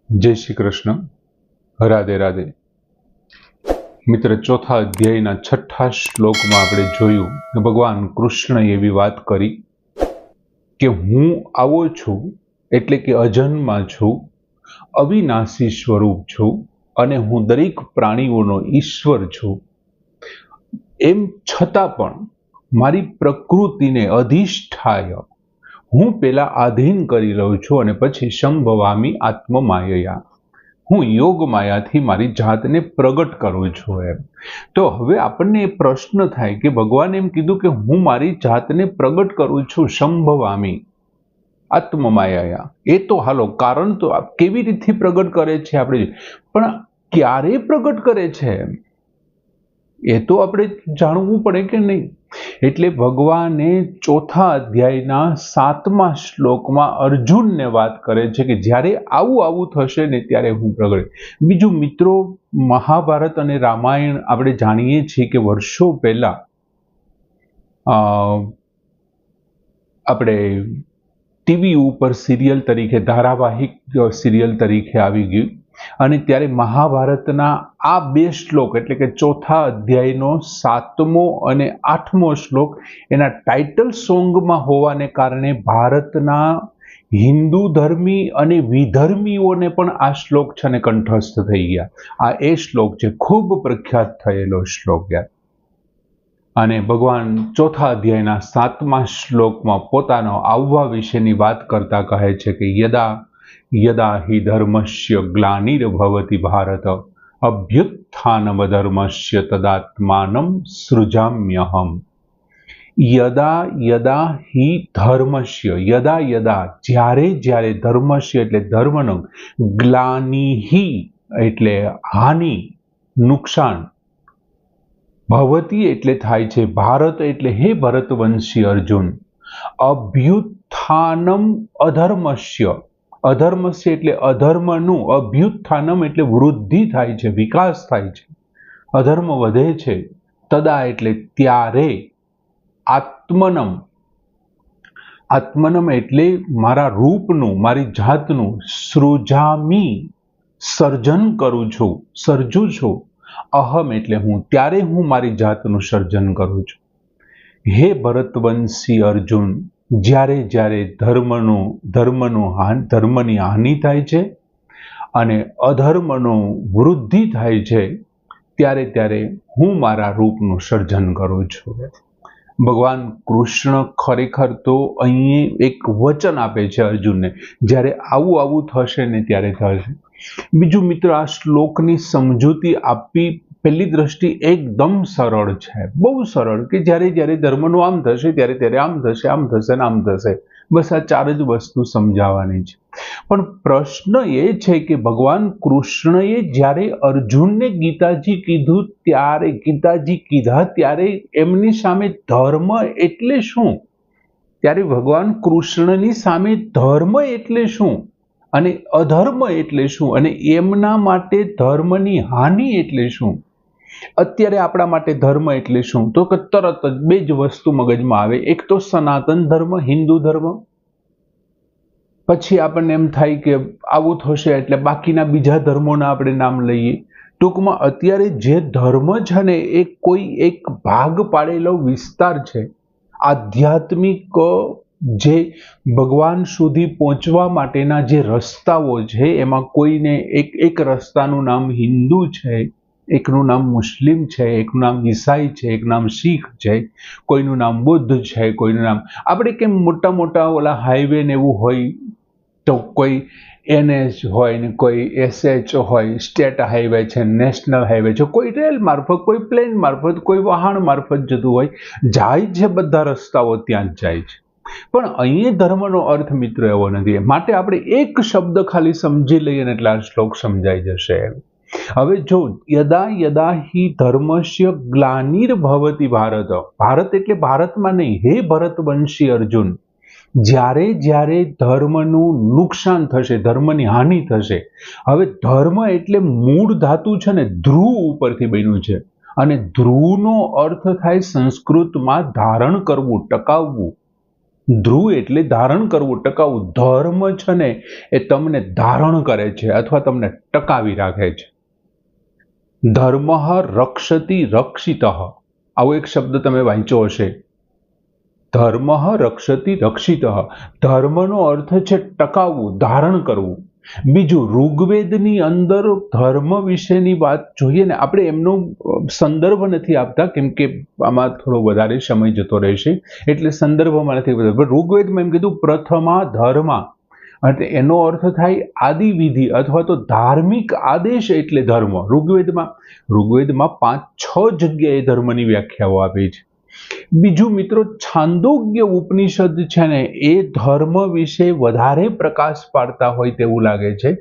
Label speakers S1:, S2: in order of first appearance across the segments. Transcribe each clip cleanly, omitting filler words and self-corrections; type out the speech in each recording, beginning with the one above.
S1: जय श्री कृष्ण। राधे राधे। मित्र, चौथा अध्यायना छठा श्लोकमां આપણે જોયું કે ભગવાન કૃષ્ણએ એવી વાત કરી કે હું આવો છું એટલે કે અજન્મા છું, અવિનાશી સ્વરૂપ છું અને હું દરેક પ્રાણીઓનો ઈશ્વર છું. એમ છતાં પણ મારી પ્રકૃતિને અધિષ્ઠાય હું પેલા આધીન કરી રહ્યો છું અને પછી સંભવામી આત્મમાયયા હું યોગ માયાથી મારી જાતને પ્રગટ કરું છું. એમ તો હવે આપણને એ પ્રશ્ન થાય કે ભગવાન એમ કીધું કે હું મારી જાતને પ્રગટ કરું છું સંભવામી આત્મમાયા. એ તો હાલો કારણ તો કેવી રીતે પ્રગટ કરે છે આપણે, પણ ક્યારે પ્રગટ કરે છે એ તો આપણે જાણવું પડે કે નહીં. એટલે ભગવાને ચોથા અધ્યાયના 7મા શ્લોકમાં અર્જુનને વાત કરે છે કે જ્યારે આવું આવું થશે ને ત્યારે હું પ્રગટ. બીજું મિત્રો, મહાભારત અને રામાયણ આપણે જાણીએ છીએ કે વર્ષો પહેલા આપણે ટીવી ઉપર સિરિયલ તરીકે, ધારાવાહિક સિરિયલ તરીકે આવી ગયું અને ત્યારે મહાભારતના આ બે શ્લોક એટલે કે ચોથા અધ્યાયનો 7મો અને 8મો શ્લોક એના ટાઇટલ સોંગમાં હોવાને કારણે ભારતના હિન્દુ ધર્મી અને વિધર્મીઓને પણ આ શ્લોક છે ને કંઠસ્થ થઈ ગયા. આ એ શ્લોક છે, ખૂબ પ્રખ્યાત થયેલો શ્લોક યાર. અને ભગવાન ચોથા અધ્યાયના 7મા શ્લોકમાં પોતાનો આવવા વિશેની વાત કરતા કહે છે કે યદા યદા હિ ધર્મસ્ય ગ્લાનિર્ભવતિ ભારત અભ્યુત્થાનમધર્મસ્ય તદાત્માનમ સૃજામ્યહમ. યદા યદા હિ ધર્મસ્ય, યદા યદા જ્યારે જ્યારે, ધર્મસ્ય એટલે ધર્મનો, ગ્લાનિહિ એટલે હાનિ, નુકસાન, ભવતી એટલે થાય છે, ભારત એટલે હે ભરતવંશી અર્જુન, અભ્યુત્થાનમ અધર્મસ્ય, અધર્મસ્ય એટલે અધર્મનું, અભ્યુત્થાનમ એટલે વૃદ્ધિ થાય છે, વિકાસ થાય છે, અધર્મ વધે છે, તદા એટલે ત્યારે, આત્મનમ, આત્મનમ એટલે મારા રૂપનું, મારી જાતનું, સૃજામી સર્જન કરું છું, સર્જું છું, અહમ એટલે હું, ત્યારે હું મારી જાતનું સર્જન કરું છું. હે ભરતવંશી અર્જુન, જ્યારે જ્યારે ધર્મની હાનિ થાય છે અને અધર્મનો વૃદ્ધિ થાય છે ત્યારે ત્યારે હું મારા રૂપનું સર્જન કરું છું. ભગવાન કૃષ્ણ ખરેખર તો અહીં એક વચન આપે છે અર્જુનને, જ્યારે આવું આવું થશે ને ત્યારે થશે. બીજું મિત્ર, આ શ્લોકની સમજૂતી આપવી પહેલી દ્રષ્ટિ એકદમ સરળ છે, બહુ સરળ, કે જ્યારે જ્યારે ધર્મનું આમ થશે ત્યારે ત્યારે આમ થશે, આમ થશે ને આમ થશે, બસ આ ચાર જ વસ્તુ સમજાવવાની છે. પણ પ્રશ્ન એ છે કે ભગવાન કૃષ્ણએ જ્યારે અર્જુનને ગીતાજી કીધું ત્યારે, ગીતાજી કીધા ત્યારે એમની સામે ધર્મ એટલે શું, ત્યારે ભગવાન કૃષ્ણની સામે ધર્મ એટલે શું અને અધર્મ એટલે શું અને એમના માટે ધર્મની હાનિ એટલે શું. અત્યારે આપણા માટે ધર્મ એટલે શું, તો કે તરત જ બે જ વસ્તુ મગજમાં આવે. એક તો સનાતન ધર્મ, હિન્દુ ધર્મ, પછી આપણને એમ થાય કે આવું થશે એટલે બાકીના બીજા ધર્મોના આપણે નામ લઈએ. ટૂંકમાં અત્યારે જે ધર્મ છે ને એ કોઈ એક ભાગ પાડેલો વિસ્તાર છે. આધ્યાત્મિક જે ભગવાન સુધી પહોંચવા માટેના જે રસ્તાઓ છે એમાં કોઈને એક રસ્તાનું નામ હિન્દુ છે, એકનું નામ મુસ્લિમ છે, એકનું નામ ઈસાઈ છે, એક નામ શીખ છે, કોઈનું નામ બુદ્ધ છે, કોઈનું નામ આપણે કેમ મોટા મોટા ઓલા હાઈવે ને એવું હોય તો કોઈ NH હોય ને કોઈ SH હોય, સ્ટેટ હાઈવે છે, નેશનલ હાઈવે છે, કોઈ રેલ મારફત, કોઈ પ્લેન મારફત, કોઈ વાહન મારફત જતું હોય, જાય છે, બધા રસ્તાઓ ત્યાં જ જાય છે. પણ અહીં ધર્મનો અર્થ મિત્ર એવો નથી. માટે આપણે એક શબ્દ ખાલી સમજી લઈએ ને એટલે આ શ્લોક સમજાઈ જશે. હવે જો યદા યદા હિ ધર્મસ્ય ગ્લાનિર્ભવતિ ભારત, ભારત એટલે ભારતમાં નહીં, હે ભરતવંશી અર્જુન, જ્યારે જ્યારે ધર્મનું નુકસાન થશે, ધર્મની હાનિ થશે. હવે ધર્મ એટલે મૂળ ધાતુ છે ને ધ્રુવ ઉપરથી બન્યું છે અને ધ્રુવનો અર્થ થાય સંસ્કૃતમાં ધારણ કરવું, ટકાવવું. ધ્રુવ એટલે ધારણ કરવું, ટકાવવું. ધર્મ છે ને એ તમને ધારણ કરે છે અથવા તમને ટકાવી રાખે છે. ધર્મ રક્ષતિ રક્ષિત, આવો એક શબ્દ તમે વાંચ્યો હશે. ધર્મ રક્ષતિ રક્ષિત. ધર્મનો અર્થ છે ટકાવવું, ધારણ કરવું. બીજું, ઋગ્વેદની અંદર ધર્મ વિશેની વાત જોઈએ ને, આપણે એમનો સંદર્ભ નથી આપતા કેમ કે આમાં થોડો વધારે સમય જતો રહેશે, એટલે સંદર્ભમાં નથી આપતા. પણ ઋગ્વેદમાં એમ કીધું પ્રથમા ધર્મા, એટલે એનો અર્થ થાય આદિવિધિ અથવા તો ધાર્મિક આદેશ એટલે ધર્મ. ઋગ્વેદમાં 5-6 જગ્યાએ ધર્મની વ્યાખ્યાઓ આપી છે. બીજું મિત્રો, છાંદોગ્ય ઉપનિષદ છે ને એ ધર્મ વિશે વધારે પ્રકાશ પાડતા હોય તેવું લાગે છે.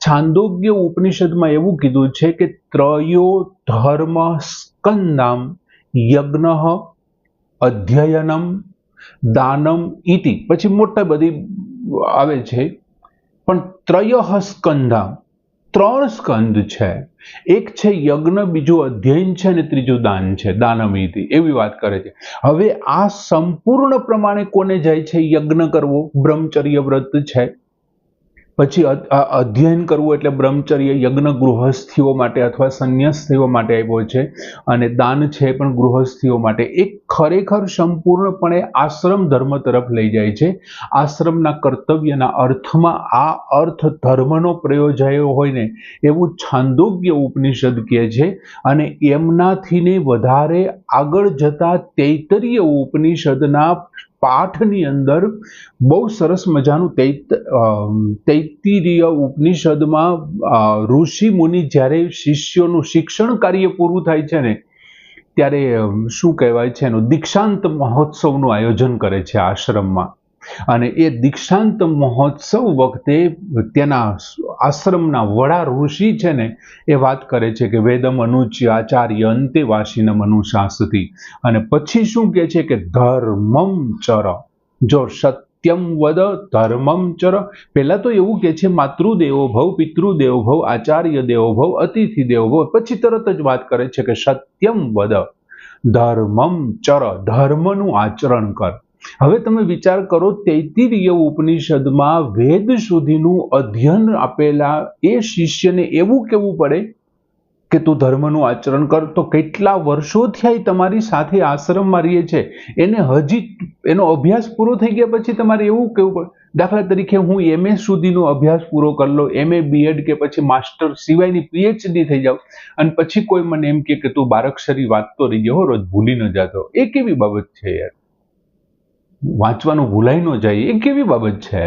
S1: છાંદોગ્ય ઉપનિષદમાં એવું કીધું છે કે ત્રયો ધર્મ સ્કંદામ યજ્ઞ અધ્યયનમ દાનમ ઇતિ, પછી મોટા બધી આવે છે, પણ ત્રયઃ સ્કંદામ, 3 સ્કંદ છે. એક છે યજ્ઞ, બીજું અધ્યયન છે અને ત્રીજું દાન છે, દાનમિતિ, એવી વાત કરે છે. હવે આ સંપૂર્ણ પ્રમાણે કોને જાય છે? યજ્ઞ કરવો, બ્રહ્મચર્ય વ્રત છે. પછી અધ્યયન કરવું એટલે બ્રહ્મચર્ય, યજ્ઞ ગૃહસ્થીઓ માટે અથવા સંન્યાસીઓ માટે આવ્યો છે, અને દાન છે પણ ગૃહસ્થીઓ માટે. એક ખરેખર સંપૂર્ણપણે આશ્રમ ધર્મ તરફ લઈ જાય છે. આશ્રમના કર્તવ્યના અર્થમાં આ અર્થ ધર્મનો પ્રયોજાયો હોય ને એવું છાંદોગ્ય ઉપનિષદ કહે છે. અને એમનાથીને વધારે આગળ જતા તૈત્તરીય ઉપનિષદના પાઠની અંદર બહુ સરસ મજાનું તૈત્તિરીય ઉપનિષદમાં ઋષિ મુનિ જ્યારે શિષ્યોનું શિક્ષણ કાર્ય પૂરું થાય છે ને ત્યારે શું કહેવાય છે એનું દીક્ષાંત મહોત્સવનું આયોજન કરે છે આશ્રમમાં. અને એ દીક્ષાંત મહોત્સવ વખતે તેના આશ્રમના વડા ઋષિ છે ને એ વાત કરે છે કે વેદમ અનુચ્ય આચાર્ય અંતે વાસીનમ અનુશાસતી. અને પછી શું કહે છે કે ધર્મમ ચર, જો સત્યમ વદ ધર્મમ ચર. પહેલા તો એવું કહે છે માતૃદેવો ભવ, પિતૃદેવો ભવ, આચાર્ય દેવો ભવ, અતિથિ દેવો ભવ. પછી તરત જ વાત કરે છે કે સત્યમ વદ ધર્મમ ચર, ધર્મનું આચરણ કર. હવે તમે વિચાર કરો, તૈત્તિરીય ઉપનિષદમાં વેદ સુધીનું અધ્યયન આપેલા એ શિષ્યને એવું કહેવું પડે કે તું ધર્મનું આચરણ કર, તો કેટલા વર્ષોથી તમારી સાથે આશ્રમમાં રહીએ છે એને હજી એનો અભ્યાસ પૂરો થઈ ગયા પછી તમારે એવું કહેવું પડે. દાખલા તરીકે હું MA સુધીનો અભ્યાસ પૂરો કરી લો, MA BEd કે પછી માસ્ટર સિવાયની PhD થઈ જાવ, અને પછી કોઈ મને એમ કે તું બારાક્ષરી વાંચતો રહી ગયો, રોજ ભૂલી ન જાતો. એ કેવી બાબત છે યાર? વાંચવાનું ભૂલાઈ ન જાય એ કેવી બાબત છે?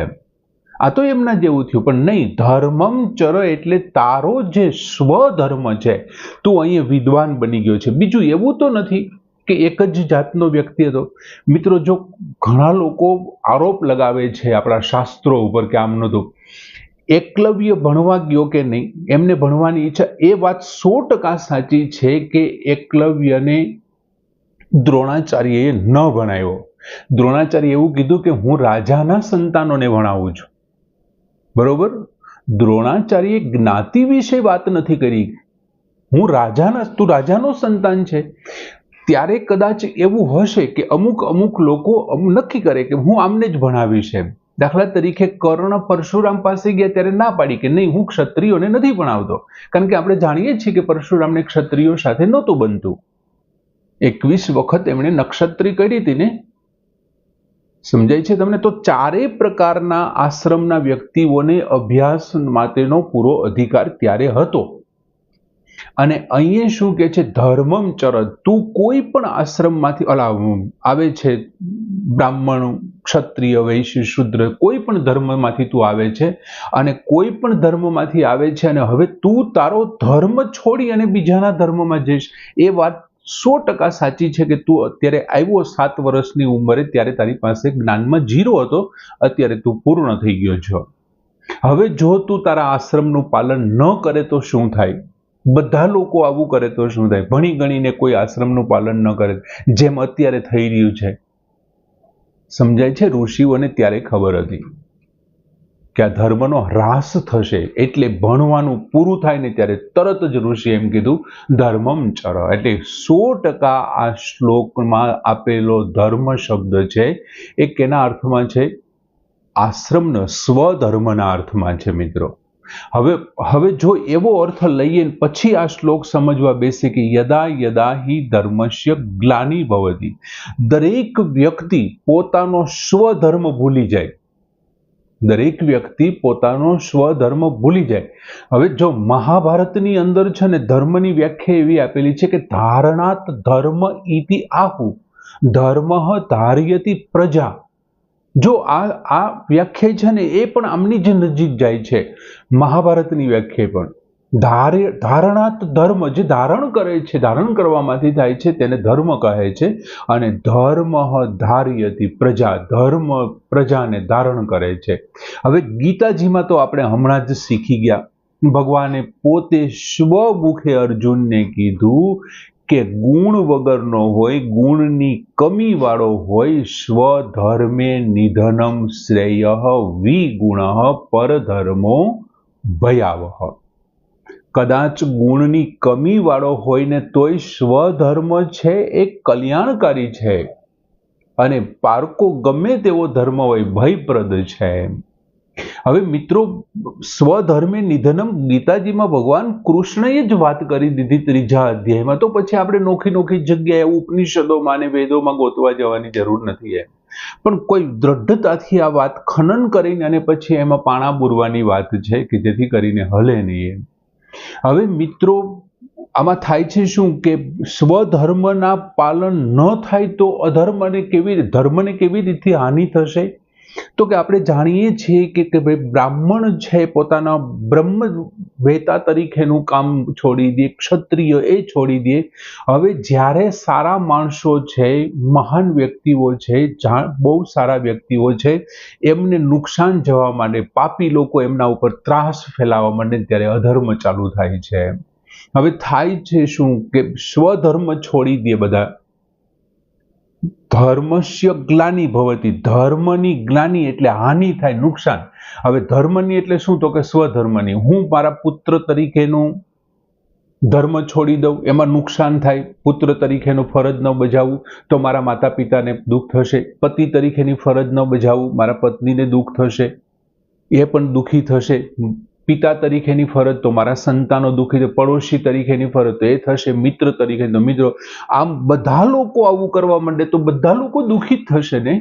S1: આ તો એમના જેવું થયું. પણ નહીં, ધર્મમ ચર એટલે તારો જે સ્વધર્મ છે, તું અહીંયા વિદ્વાન બની ગયો છે. બીજું એવું તો નથી કે એક જ જાતનો વ્યક્તિ હતો. મિત્રો, જો ઘણા લોકો આરોપ લગાવે છે આપણા શાસ્ત્રો ઉપર કે આમ નહોતું, એકલવ્ય ભણવા ગયો કે નહીં, એમને ભણવાની ઈચ્છા, એ વાત 100% સાચી છે કે એકલવ્યને દ્રોણાચાર્યએ ન ભણાવ્યો. દ્રોણાચાર્ય એવું કીધું કે હું રાજાના સંતાનોને ભણાવું છું, બરોબર? દ્રોણાચાર્ય જ્ઞાતિ વિશે વાત નથી કરી. તું રાજાનો સંતાન છે. ત્યારે કદાચ એવું હશે કે અમુક લોકો નક્કી કરે કે હું આમને જ ભણાવીશ એમ. દાખલા તરીકે કર્ણ પરશુરામ પાસે ગયા ત્યારે ના પાડી કે નહીં, હું ક્ષત્રિયોને નથી ભણાવતો, કારણ કે આપણે જાણીએ છીએ કે પરશુરામને ક્ષત્રિયો સાથે નહોતું બનતું. 21 વખત એમણે નક્ષત્રી કરી હતી ને, સમજાય છે તમને? તો ચારે પ્રકારના આશ્રમના વ્યક્તિઓને અભ્યાસ માટેનો પૂરો અધિકાર ત્યારે હતો. અને અહીંયા શું કે છે? ધર્મમ ચર. તું કોઈ પણ આશ્રમમાંથી આવે છે, બ્રાહ્મણ, ક્ષત્રિય, વૈશ્ય, શૂદ્ર, કોઈ પણ ધર્મમાંથી તું આવે છે, અને કોઈ પણ ધર્મમાંથી આવે છે, અને હવે તું તારો ધર્મ છોડી અને બીજાના ધર્મમાં જઈશ. એ વાત 100% સાચી છે કે તું અત્યારે આવ્યો 7 વર્ષની ઉંમરે, ત્યારે તારી પાસે જ્ઞાનમાં 0 હતો, અત્યારે તું પૂર્ણ થઈ ગયો છો. હવે જો તું તારા આશ્રમનું પાલન ન કરે તો શું થાય? બધા લોકો આવું કરે તો શું થાય? ભણી ગણીને કોઈ આશ્રમનું પાલન ન કરે, જેમ અત્યારે થઈ રહ્યું છે. સમજાય છે? ઋષિઓને ત્યારે ખબર હતી. કે આ ધર્મનો હ્રાસ થશે, એટલે ભણવાનું પૂરું થાય ને ત્યારે તરત જ ઋષિ એમ કીધું ધર્મમ ચર. એટલે 100% આ શ્લોકમાં આપેલો ધર્મ શબ્દ છે એ કેના અર્થમાં છે? આશ્રમનો સ્વધર્મના અર્થમાં છે મિત્રો. હવે જો એવો અર્થ લઈએ પછી આ શ્લોક સમજવા બેસે કે યદા યદા હિ ધર્મસ્ય ગ્લાનિ ભવતિ, દરેક વ્યક્તિ પોતાનો સ્વધર્મ ભૂલી જાય, દરેક વ્યક્તિ પોતાનો સ્વધર્મ ભૂલી જાય. હવે જો મહાભારતની અંદર છે ને ધર્મની વ્યાખ્યા એવી આપેલી છે કે ધારણાત ધર્મ ઇતિ આહુ ધર્મ ધાર્યતિ પ્રજા. જો આ વ્યાખ્યા છે ને એ પણ આમની જ નજીક જાય છે, મહાભારતની વ્યાખ્યા પણ. ધારણાત ધર્મ, જે ધારણ કરે છે, ધારણ કરવામાંથી થાય છે તેને ધર્મ કહે છે. અને ધર્મ ધાર્યતિ પ્રજા, ધર્મ પ્રજાને ધારણ કરે છે. હવે ગીતાજીમાં તો આપણે હમણાં જ શીખી ગયા, ભગવાને પોતે સ્વમુખે અર્જુનને કીધું કે ગુણ વગરનો હોય, ગુણની કમી વાળો હોય, સ્વધર્મે નિધનમ શ્રેય વિગુણ પરધર્મો ભયાવહ. કદાચ ગુણની કમી વાળો હોય ને તોય સ્વધર્મ છે એ કલ્યાણકારી છે, અને પારકો ગમે તેવો ધર્મ હોય ભયપ્રદ છે. હવે મિત્રો, સ્વધર્મે નિધનમ ગીતાજીમાં ભગવાન કૃષ્ણએ જ વાત કરી દીધી 3જા અધ્યાયમાં, તો પછી આપણે નોખી નોખી જગ્યાએ ઉપનિષદોમાં અને વેદોમાં ગોતવા જવાની જરૂર નથી. પણ કોઈ દ્રઢતાથી આ વાત ખનન કરીને અને પછી એમાં પાણા પૂરવાની વાત છે કે જેથી કરીને હલે નહીં. હવે મિત્રો, આમાં થાય છે શું કે સ્વધર્મના પાલન ન થાય તો અધર્મને ધર્મને કેવી રીતે હાનિ થશે? તો કે આપણે જાણીએ છીએ કે ભાઈ બ્રાહ્મણ છે પોતાના બ્રહ્મ વેતા તરીકેનું કામ છોડી દે, ક્ષત્રિય એ છોડી દે. હવે જ્યારે સારા માણસો છે, મહાન વ્યક્તિઓ છે, બહુ સારા વ્યક્તિઓ છે, એમને નુકસાન જવા માંડે, પાપી લોકો એમના ઉપર ત્રાસ ફેલાવવા માંડે, ત્યારે અધર્મ ચાલુ થાય છે. હવે થાય છે શું કે સ્વધર્મ છોડી દે બધા. ધર્મસ્ય ગ્લાનિ ભવતિ, ધર્મની ગ્લાનિ એટલે હાનિ થાય, નુકસાન. હવે ધર્મની એટલે શું? તો કે સ્વધર્મની. હું મારા પુત્ર તરીકેનું ધર્મ છોડી દઉં, એમાં નુકસાન થાય, પુત્ર તરીકેનું ફરજ ન બજાવું તો મારા માતા પિતાને દુઃખ થશે, પતિ તરીકેની ફરજ ન બજાવું મારા પત્નીને દુઃખ થશે, એ પણ દુઃખી થશે, પિતા તરીકેની ફરજ તો મારા સંતાનો દુઃખી, પડોશી તરીકેની ફરજ તો એ થશે, મિત્ર તરીકે તો મિત્રો. આમ બધા લોકો આવું કરવા માંડે તો બધા લોકો દુઃખી થશે ને.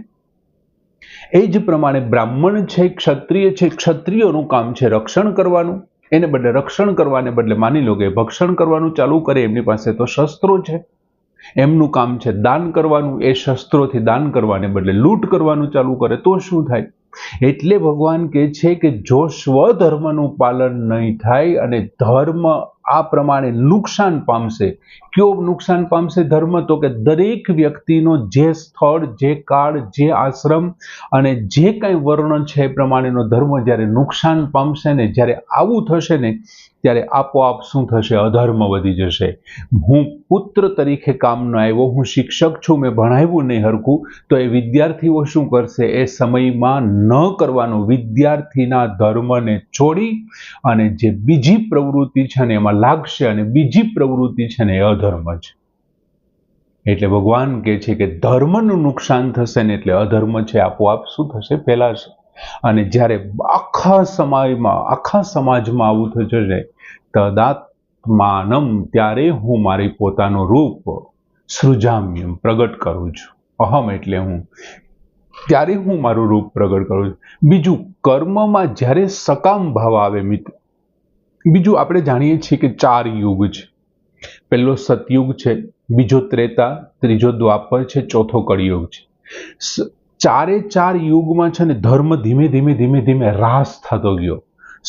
S1: એ જ પ્રમાણે બ્રાહ્મણ છે, ક્ષત્રિય છે, ક્ષત્રિયોનું કામ છે રક્ષણ કરવાનું, એને બદલે રક્ષણ કરવાને બદલે માની લો કે ભક્ષણ કરવાનું ચાલુ કરે, એમની પાસે તો શસ્ત્રો છે. એમનું કામ છે દાન કરવાનું, એ શસ્ત્રોથી દાન કરવાને બદલે લૂંટ કરવાનું ચાલુ કરે તો શું થાય? એટલે ભગવાન કહે છે કે જો સ્વધર્મનું પાલન નહીં થાય અને ધર્મ આ પ્રમાણે નુકસાન પામશે. કયો નુકસાન પામશે ધર્મ? તો કે દરેક વ્યક્તિનો જે સ્થળ, જે કાળ, જે આશ્રમ અને જે કંઈ વર્ણ છે એ પ્રમાણેનો ધર્મ જ્યારે નુકસાન પામશે ને, જ્યારે આવું થશે ને, ત્યારે આપોઆપ શું થશે? અધર્મ વધી જશે. હું પુત્ર તરીકે કામ ન આવ્યો, હું શિક્ષક છું, મેં ભણાવ્યું નહીં હરખું, તો એ વિદ્યાર્થીઓ શું કરશે? એ સમયમાં ન કરવાનું, વિદ્યાર્થીના ધર્મને છોડી અને જે બીજી પ્રવૃત્તિ છે ને એમાં લાગશે, અને બીજી પ્રવૃત્તિ છે ને એ અધર્મ છે. એટલે ભગવાન કહે છે કે ધર્મનું નુકસાન થશે ને એટલે અધર્મ છે આપોઆપ શું થશે? ફેલાશે. અને જ્યારે આખા સમાજમાં આવું થશે તદાત્માનમ, ત્યારે હું મારી પોતાનું રૂપ સૃજામ્યમ પ્રગટ કરું છું. અહમ એટલે હું, ત્યારે હું મારું રૂપ પ્રગટ કરું છું. બીજું, કર્મમાં જ્યારે સકામ ભાવ આવે મિત્ર. બીજું આપણે જાણીએ છીએ કે 4 યુગ છે. પહેલો સતયુગ છે, બીજો ત્રેતા, ત્રીજો દ્વાપર છે, ચોથો કળિયુગ છે. 4 યુગમાં છે ને ધર્મ ધીમે ધીમે હ્રાસ થતો ગયો.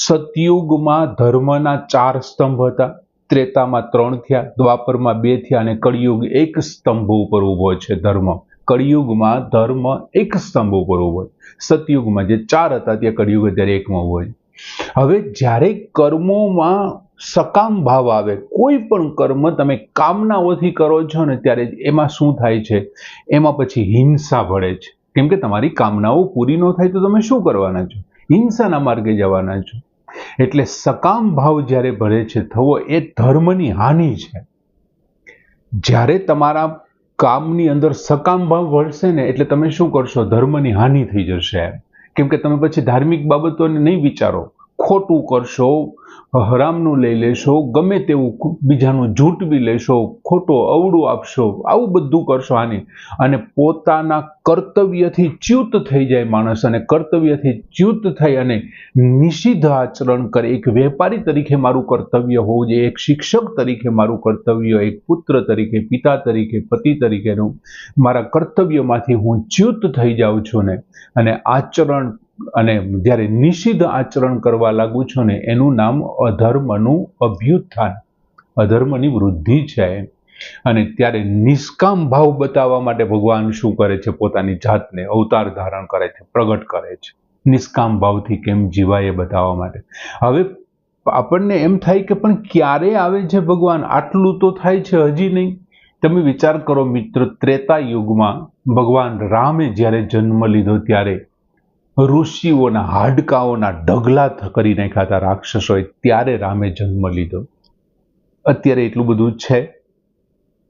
S1: સતયુગમાં ધર્મના 4 સ્તંભ હતા, ત્રેતામાં 3 થયા, દ્વાપરમાં 2 થયા અને કળિયુગ 1 સ્તંભ ઉપર ઉભો છે ધર્મ. કળિયુગમાં ધર્મ 1 સ્તંભ ઉપર ઉભો છે. સતયુગમાં જે 4 હતા ત્યાં કળિયુગ અત્યારે 1માં ઉભો છે. હવે જ્યારે કર્મોમાં સકામ ભાવ આવે, કોઈ પણ કર્મ તમે કામનાઓથી કરો છો ને, ત્યારે એમાં શું થાય છે? એમાં પછી હિંસા ભળે છે. કેમ કે તમારી કામનાઓ પૂરી ન થાય તો તમે શું કરવાના છો? હિંસાના માર્ગે જવાના છો. એટલે સકામ ભાવ જ્યારે ભરે છે થવો એ ધર્મની હાનિ છે. જ્યારે તમારા કામની અંદર સકામ ભાવ ભળશે ને એટલે તમે શું કરશો, ધર્મની હાનિ થઈ જશે. કેમ કે તમે પછી ધાર્મિક બાબતોને નહીં વિચારો, ખોટું કરશો, હરામનું લઈ લેશો, ગમે તેવું બીજાનું જૂઠ બી લેશો, ખોટો અવળું આપશો, આવું બધું કરશો હાનિ. અને પોતાના કર્તવ્યથી ચ્યુત થઈ જાય માણસ, અને કર્તવ્યથી ચ્યુત થઈ અને નિષિદ્ધ આચરણ કરે. એક વેપારી તરીકે મારું કર્તવ્ય હોવું જોઈએ, એક શિક્ષક તરીકે મારું કર્તવ્ય, એક પુત્ર તરીકે, પિતા તરીકે, પતિ તરીકેનું મારા કર્તવ્યમાંથી હું ચ્યુત થઈ જાઉં છું ને, અને આચરણ અને જ્યારે નિષિદ્ધ આચરણ કરવા લાગુ છો ને એનું નામ અધર્મનું અભ્યુત્થાન, અધર્મની વૃદ્ધિ છે. અને ત્યારે નિષ્કામ ભાવ બતાવવા માટે ભગવાન શું કરે છે, પોતાની જાતને અવતાર ધારણ કરે છે, પ્રગટ કરે છે, નિષ્કામ ભાવથી કેમ જીવાય એ બતાવવા માટે. હવે આપણને એમ થાય કે પણ ક્યારે આવે છે ભગવાન, આટલું તો થાય છે હજી નહીં. તમે વિચાર કરો મિત્ર, ત્રેતા યુગમાં ભગવાન રામે જ્યારે જન્મ લીધો ત્યારે ઋષિઓના હાડકાઓના ઢગલા કરી નાખ્યા હતા રાક્ષસોએ, ત્યારે રામે જન્મ લીધો. અત્યારે એટલું બધું છે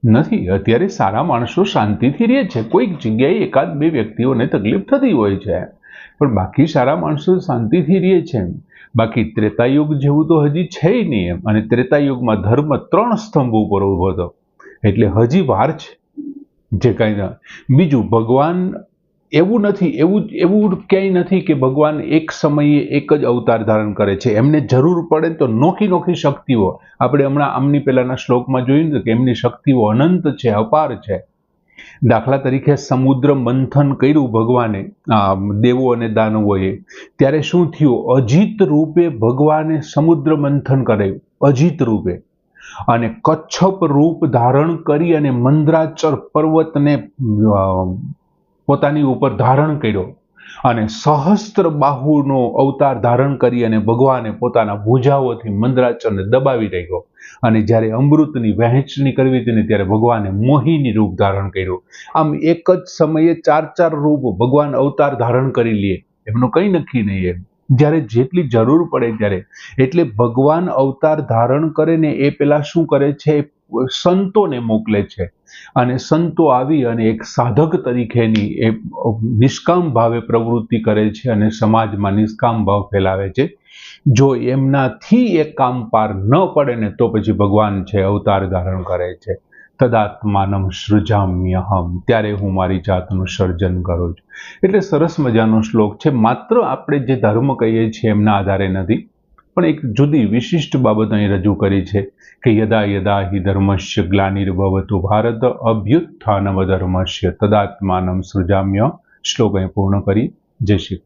S1: નથી. અત્યારે સારા માણસો શાંતિથી રહે છે. કોઈક જગ્યાએ એકાદ બે વ્યક્તિઓને તકલીફ થતી હોય છે, પણ બાકી સારા માણસો શાંતિથી રહે છે. બાકી ત્રેતાયુગ જેવું તો હજી છે નહીં એમ. અને ત્રેતાયુગમાં ધર્મ 3 સ્તંભ ઉપર ઉભો હતો, એટલે હજી વાર છે. જે કાંઈ બીજું ભગવાન એવું નથી, એવું ક્યાંય નથી કે ભગવાન એક સમયે એક જ અવતાર ધારણ કરે છે. એમને જરૂર પડે તો નોખી નોખી શક્તિઓ, આપણે હમણાં આમની પહેલાના શ્લોકમાં જોયું ને કે એમની શક્તિઓ અનંત છે, અપાર છે. દાખલા તરીકે સમુદ્ર મંથન કર્યું ભગવાને, દેવો અને દાનવોએ, ત્યારે શું થયું, અજીત રૂપે ભગવાને સમુદ્ર મંથન કરાયું, અજીત રૂપે. અને કચ્છપ રૂપ ધારણ કરી અને મંદરાચર પર્વતને પોતાની ઉપર ધારણ કર્યો, અને સહસ્ત્ર બાહુનો અવતાર ધારણ કરી અને ભગવાને પોતાના ભુજાઓથી મંદરાચરને દબાવી રાખ્યો. અને જ્યારે અમૃતની વહેંચણી કરવી હતી ને ત્યારે ભગવાને મોહિની રૂપ ધારણ કર્યું. આમ એક જ સમયે 4 રૂપ ભગવાન અવતાર ધારણ કરી લે, એમનું કંઈ નક્કી નહીં. એમ જ્યારે જેટલી જરૂર પડે ત્યારે. એટલે ભગવાન અવતાર ધારણ કરે ને એ પેલા શું કરે છે, સંતોને મોકલે છે. અને સંતો આવી અને એક સાધક તરીકેની એ નિષ્કામ ભાવે પ્રવૃત્તિ કરે છે અને સમાજમાં નિષ્કામ ભાવ ફેલાવે છે. જો એમનાથી એ કામ પાર ન પડે ને તો પછી ભગવાન છે અવતાર ધારણ કરે છે. તદાત્માનમ સૃજામ્યહમ, ત્યારે હું મારી જાતનું સર્જન કરું છું. એટલે સરસ મજાનો શ્લોક છે. માત્ર આપણે જે ધર્મ કહીએ છીએ એમના આધારે નથી, પણ એક જુદી વિશિષ્ટ બાબત અહીં રજૂ કરી છે કે યદા યદા હિ ધર્મસ્ય ગ્લાનિર્ભવતુ ભારત અભ્યુત્થાનમ અધર્મસ્ય તદાત્માનમ સૃજામ્ય. શ્લોક અહીં પૂર્ણ કરી. જય શ્રી